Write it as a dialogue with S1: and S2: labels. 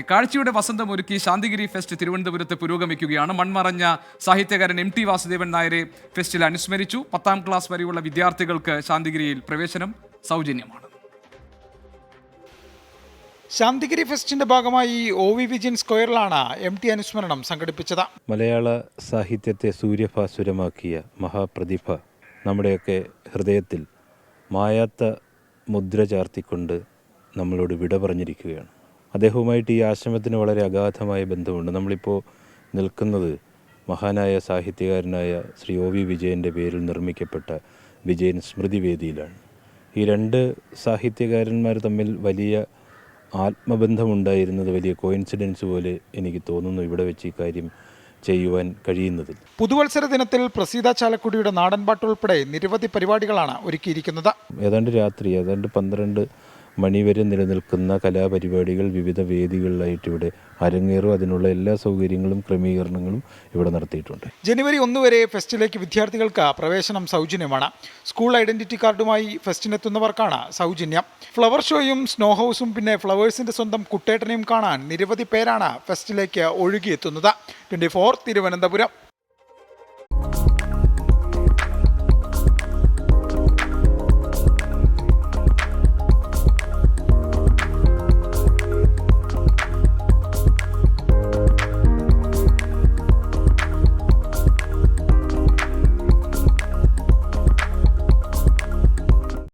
S1: വാർത്തയിലേക്ക്. കാഴ്ചയുടെ വസന്തം ഒരുക്കി ശാന്തിഗിരി ഫെസ്റ്റ് തിരുവനന്തപുരത്ത് പുരോഗമിക്കുകയാണ്. മൺമറഞ്ഞ സാഹിത്യകാരൻ MT വാസുദേവൻ നായരെ ഫെസ്റ്റിൽ അനുസ്മരിച്ചു. 10ാം ക്ലാസ് വരെയുള്ള വിദ്യാർത്ഥികൾക്ക് ശാന്തിഗിരിയിൽ പ്രവേശനം സൗജന്യമാണ്.
S2: ശാന്തിഗിരി ഫെസ്റ്റിന്റെ ഭാഗമായി OV വിജയൻ സ്ക്വയറിലാണ് MT അനുസ്മരണം സംഘടിപ്പിച്ചത്.
S3: മലയാള സാഹിത്യത്തെ സൂര്യഭാസുരമാക്കിയ മഹാപ്രതിഭ നമ്മുടെയൊക്കെ ഹൃദയത്തിൽ മായാത്ത മുദ്ര ചാർത്തിക്കൊണ്ട് നമ്മളോട് വിട പറഞ്ഞിരിക്കുകയാണ്. അദ്ദേഹവുമായിട്ട് ഈ ആശ്രമത്തിന് വളരെ അഗാധമായ ബന്ധമുണ്ട്. നമ്മളിപ്പോൾ നിൽക്കുന്നത് മഹാനായ സാഹിത്യകാരനായ ശ്രീ OV വിജയൻ്റെ പേരിൽ നിർമ്മിക്കപ്പെട്ട വിജയൻ സ്മൃതിവേദിയിലാണ്. ഈ രണ്ട് സാഹിത്യകാരന്മാർ തമ്മിൽ വലിയ ആത്മബന്ധമുണ്ടായിരുന്നത് വലിയ കോയിൻസിഡൻസ് പോലെ എനിക്ക് തോന്നുന്നു ഇവിടെ വെച്ച് ഈ കാര്യം ചെയ്യുവാൻ കഴിയുന്നതിൽ.
S2: പുതുവത്സര ദിനത്തിൽ പ്രസീത ചാലക്കുടിയുടെ നാടൻപാട്ട് ഉൾപ്പെടെ നിരവധി പരിപാടികളാണ് ഒരുക്കിയിരിക്കുന്നത്.
S3: ഏതാണ്ട് 12 മണി വരെ നിലനിൽക്കുന്ന കലാപരിപാടികൾ വിവിധ വേദികളിലായിട്ട് ഇവിടെ അരങ്ങേറും. അതിനുള്ള എല്ലാ സൗകര്യങ്ങളും ക്രമീകരണങ്ങളും ഇവിടെ നടത്തിയിട്ടുണ്ട്.
S2: ജനുവരി 1 വരെ ഫെസ്റ്റിലേക്ക് വിദ്യാർത്ഥികൾക്ക് പ്രവേശനം സൗജന്യമാണ്. സ്കൂൾ ഐഡന്റിറ്റി കാർഡുമായി ഫെസ്റ്റിനെത്തുന്നവർക്കാണ് സൗജന്യം. ഫ്ലവർ ഷോയും സ്നോ ഹൗസും പിന്നെ ഫ്ലവേഴ്സിന്റെ സ്വന്തം കുട്ടേട്ടനെയും കാണാൻ നിരവധി പേരാണ് ഫെസ്റ്റിലേക്ക് ഒഴുകിയെത്തുന്നത്. 24 തിരുവനന്തപുരം.